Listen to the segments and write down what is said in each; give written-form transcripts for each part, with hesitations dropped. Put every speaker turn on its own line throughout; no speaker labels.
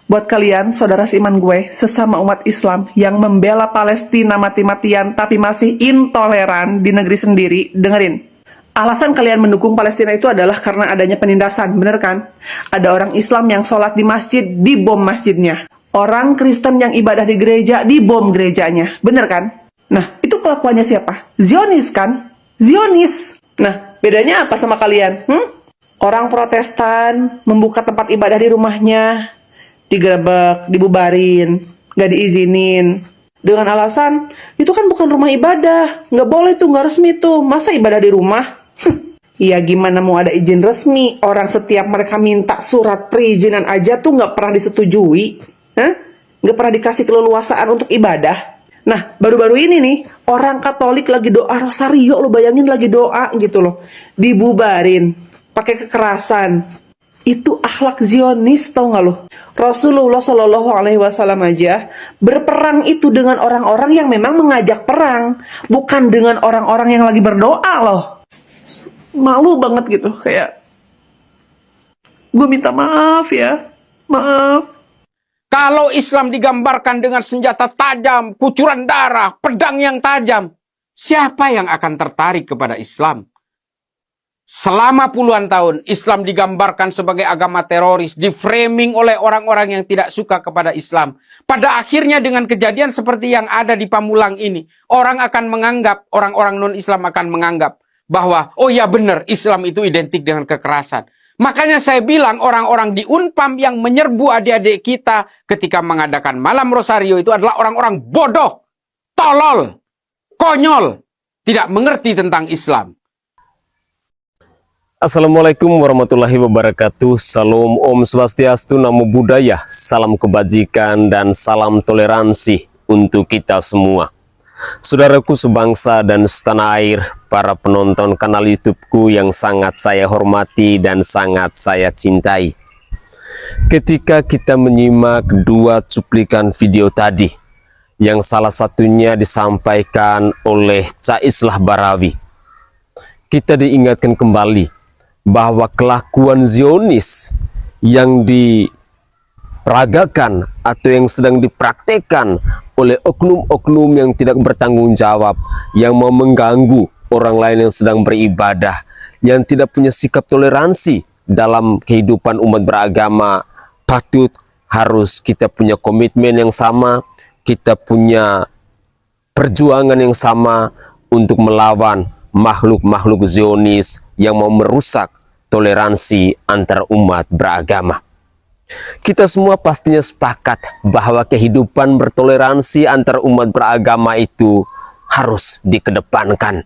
Buat kalian, saudara seiman gue, sesama umat Islam yang membela Palestina mati-matian tapi masih intoleran di negeri sendiri, dengerin. Alasan kalian mendukung Palestina itu adalah karena adanya penindasan, bener kan? Ada orang Islam yang sholat di masjid, dibom masjidnya. Orang Kristen yang ibadah di gereja, dibom gerejanya, bener kan? Nah, itu kelakuannya siapa? Zionis kan? Zionis. Nah, bedanya apa sama kalian? Orang Protestan membuka tempat ibadah di rumahnya, digerebek, dibubarin, gak diizinin. Dengan alasan, itu kan bukan rumah ibadah, nggak boleh tuh, nggak resmi tuh, masa ibadah di rumah? Iya, gimana mau ada izin resmi? Orang setiap mereka minta surat perizinan aja tuh nggak pernah disetujui. Nggak pernah dikasih keleluasaan untuk ibadah. Nah, baru-baru ini nih, orang Katolik lagi doa rosario, lo bayangin lagi doa gitu loh. Dibubarin, pakai kekerasan. Itu akhlak Zionis, tau gak lo? Rasulullah Shallallahu Alaihi Wasallam aja berperang itu dengan orang-orang yang memang mengajak perang, bukan dengan orang-orang yang lagi berdoa loh. Malu banget gitu, kayak gue minta maaf ya, maaf.
Kalau Islam digambarkan dengan senjata tajam, kucuran darah, pedang yang tajam, siapa yang akan tertarik kepada Islam? Selama puluhan tahun, Islam digambarkan sebagai agama teroris, diframing oleh orang-orang yang tidak suka kepada Islam. Pada akhirnya dengan kejadian seperti yang ada di Pamulang ini, orang akan menganggap, orang-orang non-Islam akan menganggap bahwa, oh ya benar, Islam itu identik dengan kekerasan. Makanya saya bilang orang-orang di Unpam yang menyerbu adik-adik kita ketika mengadakan malam rosario itu adalah orang-orang bodoh, tolol, konyol, tidak mengerti tentang Islam.
Assalamualaikum warahmatullahi wabarakatuh. Salam Om Swastiastu, Namo Buddhaya, salam kebajikan dan salam toleransi untuk kita semua. Saudaraku sebangsa dan setanah air, para penonton kanal YouTubeku yang sangat saya hormati dan sangat saya cintai. Ketika kita menyimak dua cuplikan video tadi, yang salah satunya disampaikan oleh Cak Islah Barawi, kita diingatkan kembali bahwa kelakuan Zionis yang diperagakan atau yang sedang dipraktekkan oleh oknum-oknum yang tidak bertanggung jawab, yang mau mengganggu orang lain yang sedang beribadah, yang tidak punya sikap toleransi dalam kehidupan umat beragama, patut harus kita punya komitmen yang sama, kita punya perjuangan yang sama untuk melawan makhluk-makhluk Zionis yang mau merusak toleransi antar umat beragama. Kita semua pastinya sepakat bahwa kehidupan bertoleransi antar umat beragama itu harus dikedepankan.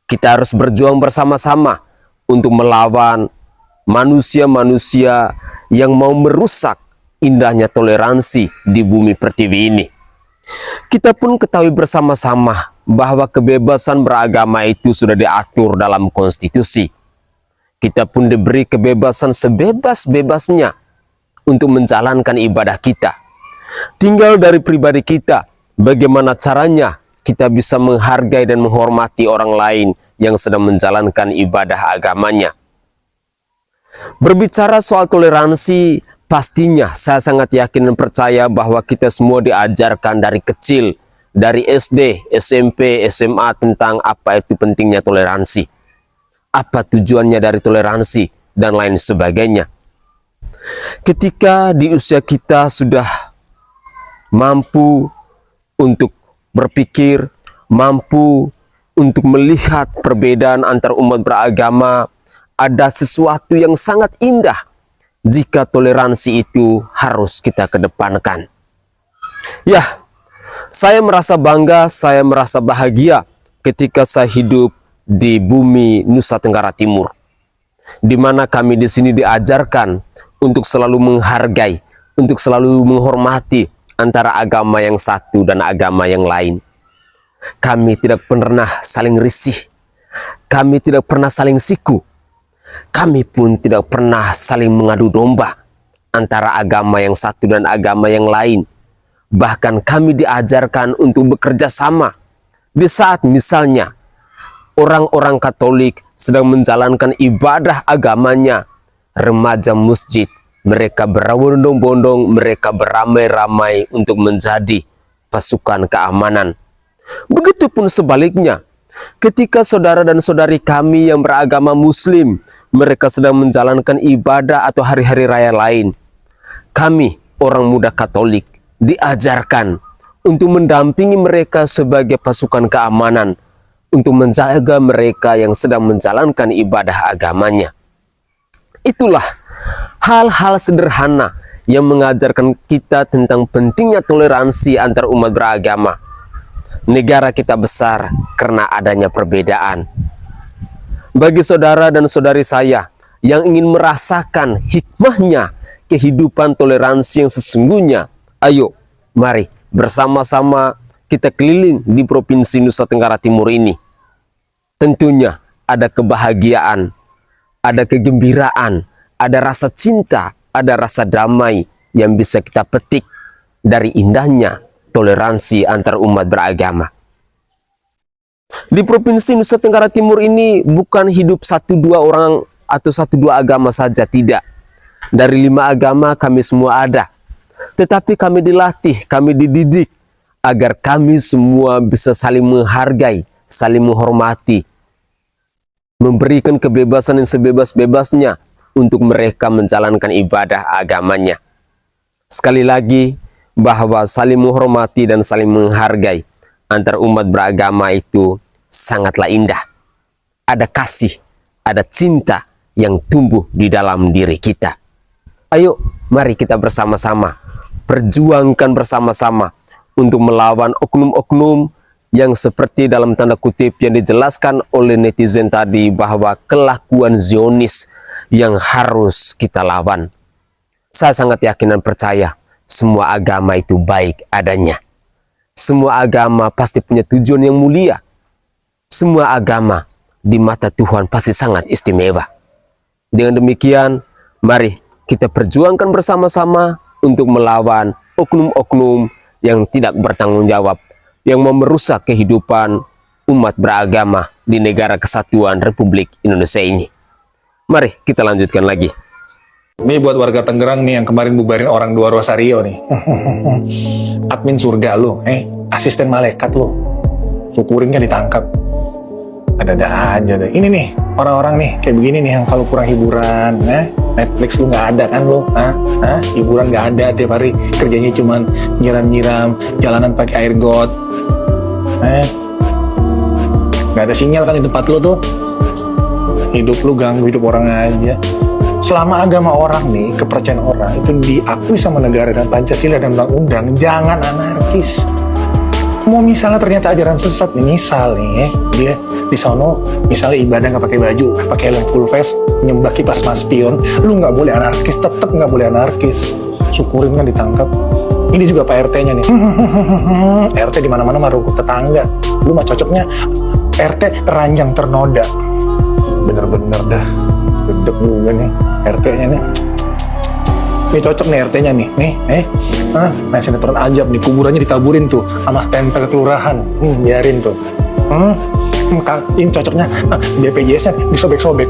Kita harus berjuang bersama-sama untuk melawan manusia-manusia yang mau merusak indahnya toleransi di bumi pertiwi ini. Kita pun ketahui bersama-sama bahwa kebebasan beragama itu sudah diatur dalam konstitusi. Kita pun diberi kebebasan sebebas-bebasnya untuk menjalankan ibadah kita. Tinggal dari pribadi kita, bagaimana caranya kita bisa menghargai dan menghormati orang lain yang sedang menjalankan ibadah agamanya. Berbicara soal toleransi, pastinya saya sangat yakin dan percaya bahwa kita semua diajarkan dari kecil, dari SD, SMP, SMA tentang apa itu pentingnya toleransi, apa tujuannya dari toleransi, dan lain sebagainya. Ketika di usia kita sudah mampu untuk berpikir, mampu untuk melihat perbedaan antar umat beragama, ada sesuatu yang sangat indah jika toleransi itu harus kita kedepankan. Ya, saya merasa bangga, saya merasa bahagia ketika saya hidup di bumi Nusa Tenggara Timur, di mana kami di sini diajarkan untuk selalu menghargai, untuk selalu menghormati antara agama yang satu dan agama yang lain. Kami tidak pernah saling risih, kami tidak pernah saling siku, kami pun tidak pernah saling mengadu domba antara agama yang satu dan agama yang lain. Bahkan kami diajarkan untuk bekerja sama di saat misalnya orang-orang Katolik sedang menjalankan ibadah agamanya, remaja masjid mereka berbondong-bondong, mereka beramai-ramai untuk menjadi pasukan keamanan. Begitupun sebaliknya, ketika saudara dan saudari kami yang beragama Muslim, mereka sedang menjalankan ibadah atau hari-hari raya lain, kami, orang muda Katolik, diajarkan untuk mendampingi mereka sebagai pasukan keamanan, untuk menjaga mereka yang sedang menjalankan ibadah agamanya. Itulah hal-hal sederhana yang mengajarkan kita tentang pentingnya toleransi antar umat beragama. Negara kita besar karena adanya perbedaan. Bagi saudara dan saudari saya yang ingin merasakan hikmahnya kehidupan toleransi yang sesungguhnya, ayo, mari bersama-sama kita keliling di Provinsi Nusa Tenggara Timur ini. Tentunya ada kebahagiaan, ada kegembiraan, ada rasa cinta, ada rasa damai yang bisa kita petik dari indahnya toleransi antar umat beragama. Di Provinsi Nusa Tenggara Timur ini bukan hidup 1-2 orang atau 1-2 agama saja, tidak. Dari 5 agama kami semua ada. Tetapi kami dilatih, kami dididik agar kami semua bisa saling menghargai, saling menghormati, memberikan kebebasan yang sebebas-bebasnya untuk mereka menjalankan ibadah agamanya. Sekali lagi, bahwa saling menghormati dan saling menghargai antar umat beragama itu sangatlah indah. Ada kasih, ada cinta yang tumbuh di dalam diri kita. Ayo, mari kita bersama-sama perjuangkan bersama-sama untuk melawan oknum-oknum yang seperti dalam tanda kutip yang dijelaskan oleh netizen tadi, bahwa kelakuan Zionis yang harus kita lawan. Saya sangat yakin dan percaya semua agama itu baik adanya. Semua agama pasti punya tujuan yang mulia. Semua agama di mata Tuhan pasti sangat istimewa. Dengan demikian, mari kita perjuangkan bersama-sama untuk melawan oknum-oknum yang tidak bertanggung jawab, yang mau merusak kehidupan umat beragama di negara kesatuan Republik Indonesia ini. Mari kita lanjutkan lagi.
Ini buat warga Tangerang nih yang kemarin bubarin orang 2 Rosario nih. Admin surga lu, asisten malaikat lu. Syukurin kan ditangkap. Ada-ada aja deh. Ini nih, orang-orang nih kayak begini nih yang kalau kurang hiburan, Netflix lu nggak ada kan lu, hiburan nggak ada, tiap hari kerjanya cuman nyiram-nyiram, jalanan pakai air got, nggak ada sinyal kan di tempat lu tuh. Hidup lu ganggu hidup orang aja. Selama agama orang nih, kepercayaan orang itu diakui sama negara dan Pancasila dan undang-undang, jangan anarkis. Mau misalnya ternyata ajaran sesat nih, misal nih, dia di sono misalnya ibadah nggak pakai baju, pakai helm full face, nyembah kipas maspion, lu nggak boleh anarkis, tetap nggak boleh anarkis. Syukurin kan ditangkap. Ini juga Pak RT-nya nih. RT di mana-mana mah rukun tetangga. Lu mah cocoknya RT ranjang ternoda. Bener-bener dah. Gedek juga nih RT-nya nih. Ini cocok nih RT-nya nih. Nah sinetron ajab nih, kuburannya ditaburin tuh sama stempel kelurahan. Biarin tuh. Ini cocoknya BPJS-nya disobek-sobek.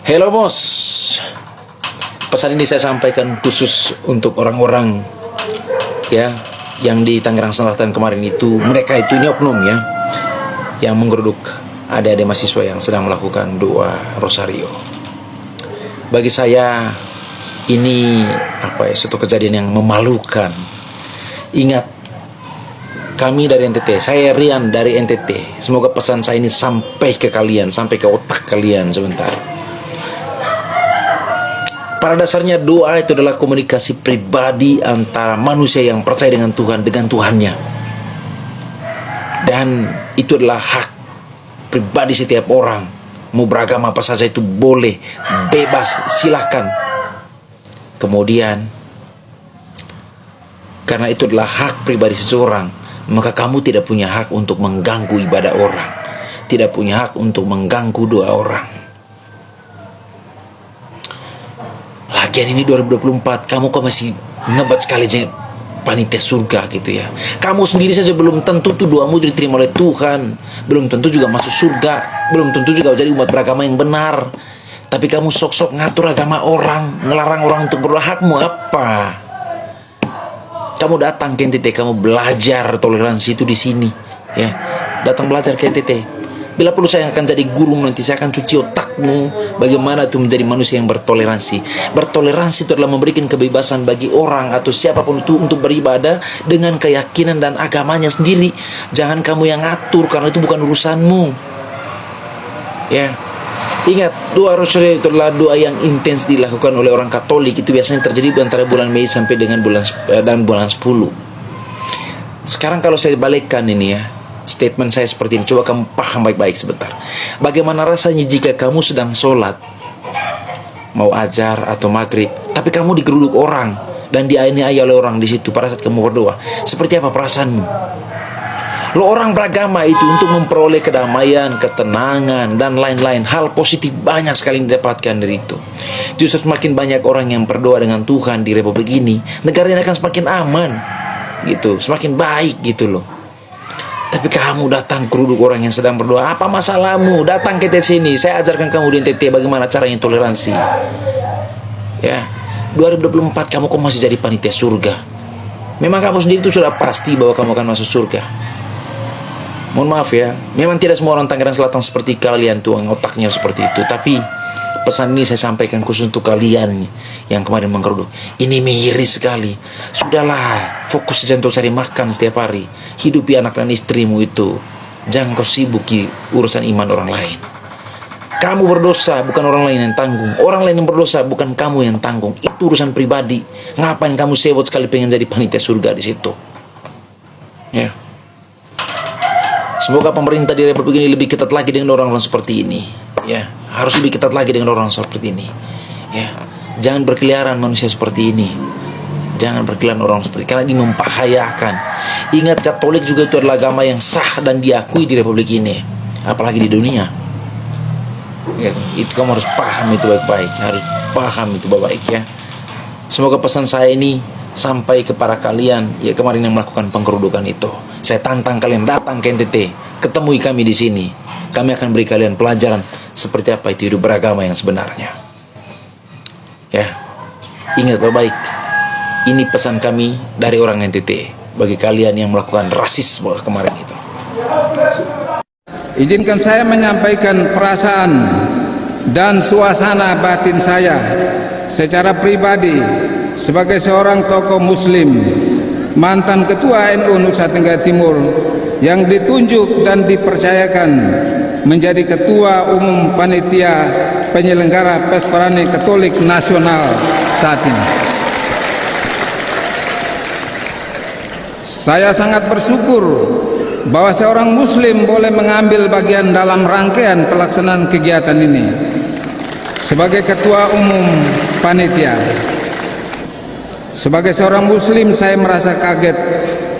Hello bos, pesan ini saya sampaikan khusus untuk orang-orang ya yang di Tangerang Selatan kemarin itu. Mereka itu ini oknum ya, yang menggeruduk adik-adik mahasiswa yang sedang melakukan doa Rosario. Bagi saya ini suatu kejadian yang memalukan. Ingat, kami dari NTT, saya Rian dari NTT. Semoga pesan saya ini sampai ke kalian, sampai ke otak kalian sebentar. Pada dasarnya doa itu adalah komunikasi pribadi antara manusia yang percaya dengan Tuhan, dengan Tuhannya. Dan itu adalah hak pribadi setiap orang. Mau beragama apa saja itu boleh, bebas, silakan. Kemudian, karena itu adalah hak pribadi seseorang, maka kamu tidak punya hak untuk mengganggu ibadah orang, tidak punya hak untuk mengganggu doa orang. Lagian ini 2024, kamu kok masih ngebat sekali panitia surga gitu ya. Kamu sendiri saja belum tentu tuh doamu diterima oleh Tuhan, belum tentu juga masuk surga, belum tentu juga jadi umat beragama yang benar. Tapi kamu sok-sok ngatur agama orang, ngelarang orang untuk berdoa. Hakmu apa? Kamu datang ke NTT, kamu belajar toleransi itu di sini, ya. Datang belajar ke NTT. Bila perlu saya akan jadi guru nanti, saya akan cuci otakmu bagaimana itu menjadi manusia yang bertoleransi. Bertoleransi itu adalah memberikan kebebasan bagi orang atau siapapun itu untuk beribadah dengan keyakinan dan agamanya sendiri. Jangan kamu yang ngatur, karena itu bukan urusanmu. Ya. Ingat, doa Rasulullah itu adalah doa yang intens dilakukan oleh orang Katolik. Itu biasanya terjadi antara bulan Mei sampai dengan bulan 10. Sekarang kalau saya balikkan ini ya, statement saya seperti ini, coba kamu paham baik-baik sebentar. Bagaimana rasanya jika kamu sedang sholat, mau ajar atau maghrib, tapi kamu digeruduk orang dan dianiaya oleh orang di situ pada saat kamu berdoa? Seperti apa perasaanmu? Lo orang beragama itu untuk memperoleh kedamaian, ketenangan, dan lain-lain hal positif banyak sekali yang didapatkan dari itu. Justru semakin banyak orang yang berdoa dengan Tuhan di Republik ini, negara ini akan semakin aman, gitu, semakin baik gitu loh. Tapi kamu datang keruduk orang yang sedang berdoa. Apa masalahmu? Datang ke sini, saya ajarkan kamu di NTT bagaimana caranya toleransi. Ya, 2024 kamu kok masih jadi panitia surga? Memang kamu sendiri itu sudah pasti bahwa kamu akan masuk surga. Mohon maaf ya, memang tidak semua orang Tangerang Selatan seperti kalian tuh, otaknya seperti itu. Tapi pesan ini saya sampaikan khusus untuk kalian yang kemarin menggeruduk. Ini miris sekali. Sudahlah, fokus saja untuk cari makan setiap hari. Hidupi anak dan istrimu itu. Jangan kau sibuki urusan iman orang lain. Kamu berdosa, bukan orang lain yang tanggung. Orang lain yang berdosa, bukan kamu yang tanggung. Itu urusan pribadi. Ngapain kamu sewot sekali pengen jadi panitia surga di situ? Ya. Semoga pemerintah di Republik ini lebih ketat lagi dengan orang-orang seperti ini. Ya, harus lebih ketat lagi dengan orang seperti ini. Ya, jangan berkeliaran manusia seperti ini. Jangan berkeliaran orang seperti ini, karena ini membahayakan. Ingat, Katolik juga itu adalah agama yang sah dan diakui di Republik ini, apalagi di dunia. Ya, itu kamu harus paham itu baik-baik, harus paham itu baik-baik ya. Semoga pesan saya ini sampai kepada kalian ya kemarin yang melakukan pengkerudukan itu. Saya tantang kalian datang ke NTT, ketemui kami di sini. Kami akan beri kalian pelajaran seperti apa itu hidup beragama yang sebenarnya. Ya, ingat baik-baik. Ini pesan kami dari orang NTT bagi kalian yang melakukan rasisme kemarin itu.
Izinkan saya menyampaikan perasaan dan suasana batin saya secara pribadi sebagai seorang tokoh muslim, mantan ketua NU Nusa Tenggara Timur yang ditunjuk dan dipercayakan menjadi ketua umum panitia penyelenggara Pesparani Katolik Nasional saat ini. Saya sangat bersyukur bahwa seorang muslim boleh mengambil bagian dalam rangkaian pelaksanaan kegiatan ini sebagai ketua umum panitia. Sebagai seorang muslim, saya merasa kaget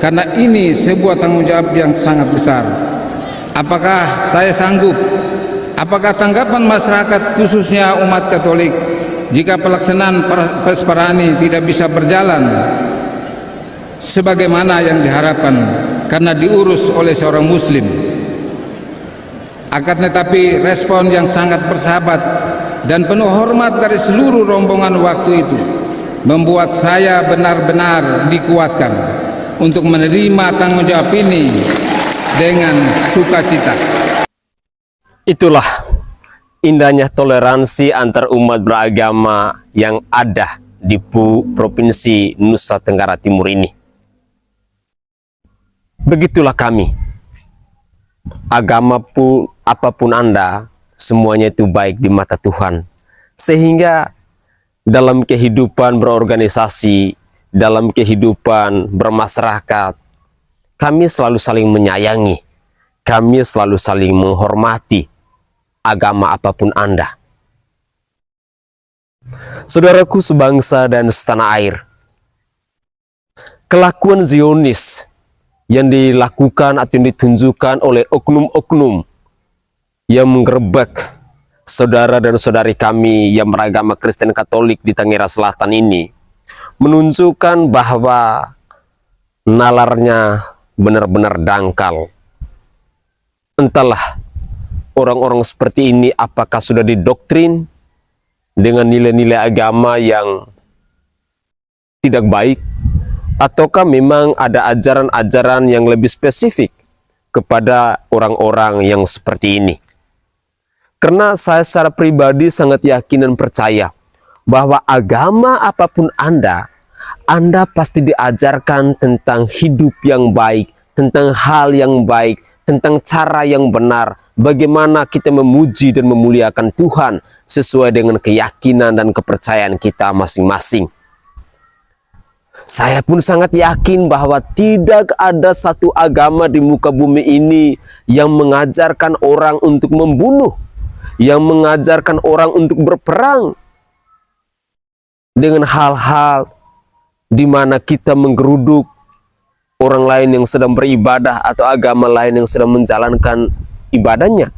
karena ini sebuah tanggung jawab yang sangat besar. Apakah saya sanggup? Apakah tanggapan masyarakat khususnya umat Katolik jika pelaksanaan Pesparani tidak bisa berjalan sebagaimana yang diharapkan karena diurus oleh seorang muslim? Akan tetapi respon yang sangat bersahabat dan penuh hormat dari seluruh rombongan waktu itu membuat saya benar-benar dikuatkan untuk menerima tanggung jawab ini dengan sukacita.
Itulah indahnya toleransi antar umat beragama yang ada di Provinsi Nusa Tenggara Timur ini. Begitulah kami. Agama pun apapun Anda, semuanya itu baik di mata Tuhan. Sehingga dalam kehidupan berorganisasi, dalam kehidupan bermasyarakat, kami selalu saling menyayangi, kami selalu saling menghormati agama apapun Anda. Saudaraku sebangsa dan setanah air, kelakuan Zionis yang dilakukan atau yang ditunjukkan oleh oknum-oknum yang menggerebek saudara dan saudari kami yang beragama Kristen Katolik di Tangerang Selatan ini menunjukkan bahwa nalarnya benar-benar dangkal. Entahlah orang-orang seperti ini apakah sudah didoktrin dengan nilai-nilai agama yang tidak baik, ataukah memang ada ajaran-ajaran yang lebih spesifik kepada orang-orang yang seperti ini? Karena saya secara pribadi sangat yakin dan percaya bahwa agama apapun Anda pasti diajarkan tentang hidup yang baik, tentang hal yang baik, tentang cara yang benar, bagaimana kita memuji dan memuliakan Tuhan sesuai dengan keyakinan dan kepercayaan kita masing-masing. Saya pun sangat yakin bahwa tidak ada satu agama di muka bumi ini yang mengajarkan orang untuk membunuh, yang mengajarkan orang untuk berperang, dengan hal-hal di mana kita menggeruduk orang lain yang sedang beribadah atau agama lain yang sedang menjalankan ibadahnya.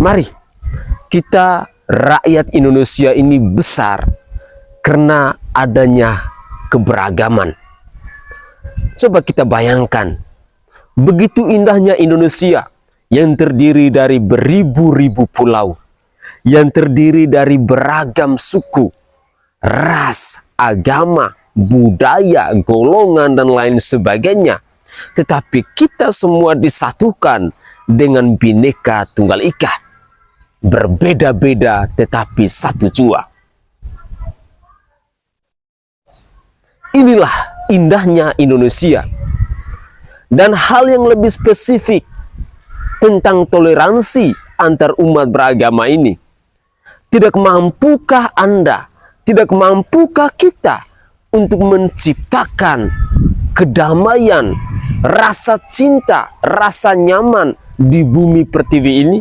Mari kita, rakyat Indonesia ini besar karena adanya keberagaman. Coba kita bayangkan, begitu indahnya Indonesia yang terdiri dari beribu-ribu pulau, yang terdiri dari beragam suku, ras, agama, budaya, golongan, dan lain sebagainya. Tetapi kita semua disatukan dengan Bhinneka Tunggal Ika. Berbeda-beda tetapi satu jua. Inilah indahnya Indonesia. Dan hal yang lebih spesifik tentang toleransi antar umat beragama ini. Tidak mampukah Anda, tidak mampukah kita untuk menciptakan kedamaian, rasa cinta, rasa nyaman di bumi pertiwi ini?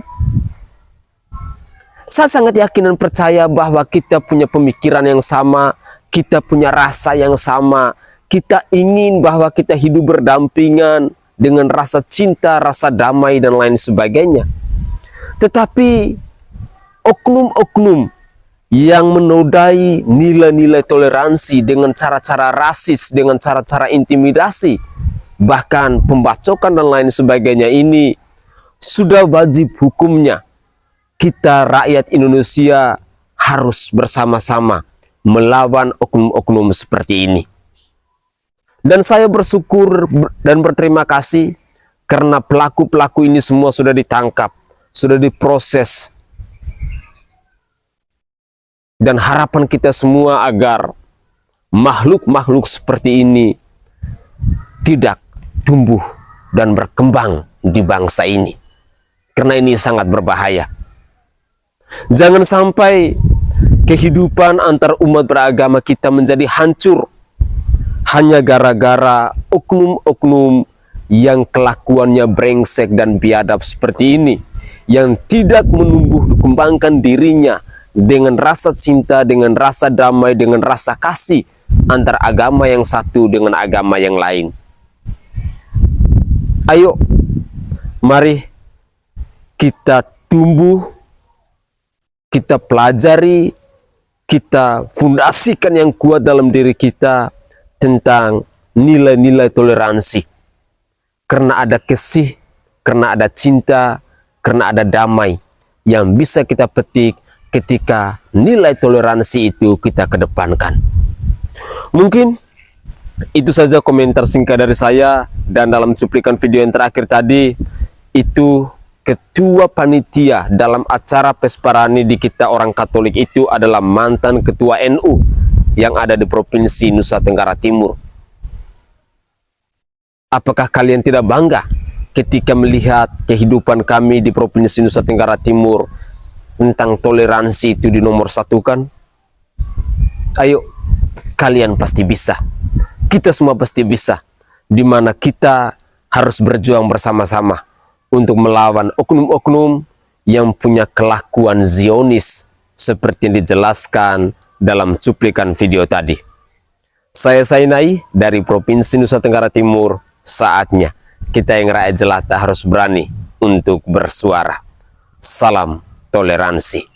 Saya sangat yakin dan percaya bahwa kita punya pemikiran yang sama, kita punya rasa yang sama, kita ingin bahwa kita hidup berdampingan dengan rasa cinta, rasa damai, dan lain sebagainya. Tetapi oknum-oknum yang menodai nilai-nilai toleransi dengan cara-cara rasis, dengan cara-cara intimidasi, bahkan pembacokan dan lain sebagainya ini sudah wajib hukumnya. Kita rakyat Indonesia harus bersama-sama melawan oknum-oknum seperti ini. Dan saya bersyukur dan berterima kasih karena pelaku-pelaku ini semua sudah ditangkap, sudah diproses. Dan harapan kita semua agar makhluk-makhluk seperti ini tidak tumbuh dan berkembang di bangsa ini. Karena ini sangat berbahaya. Jangan sampai kehidupan antar umat beragama kita menjadi hancur hanya gara-gara oknum-oknum yang kelakuannya brengsek dan biadab seperti ini, yang tidak menumbuh kembangkan dirinya dengan rasa cinta, dengan rasa damai, dengan rasa kasih antar agama yang satu dengan agama yang lain. Ayo, mari kita tumbuh, kita pelajari, kita fundasikan yang kuat dalam diri kita tentang nilai-nilai toleransi. Karena ada kasih, karena ada cinta, karena ada damai yang bisa kita petik ketika nilai toleransi itu kita kedepankan. Mungkin itu saja komentar singkat dari saya, dan dalam cuplikan video yang terakhir tadi itu ketua panitia dalam acara Pesparani di kita orang Katolik itu adalah mantan ketua NU yang ada di Provinsi Nusa Tenggara Timur. Apakah kalian tidak bangga ketika melihat kehidupan kami di Provinsi Nusa Tenggara Timur tentang toleransi itu dinomorsatukan? Ayo, kalian pasti bisa. Kita semua pasti bisa. Di mana kita harus berjuang bersama-sama untuk melawan oknum-oknum yang punya kelakuan Zionis seperti yang dijelaskan dalam cuplikan video tadi. Saya Sainai dari Provinsi Nusa Tenggara Timur. Saatnya kita yang rakyat jelata harus berani untuk bersuara. Salam toleransi.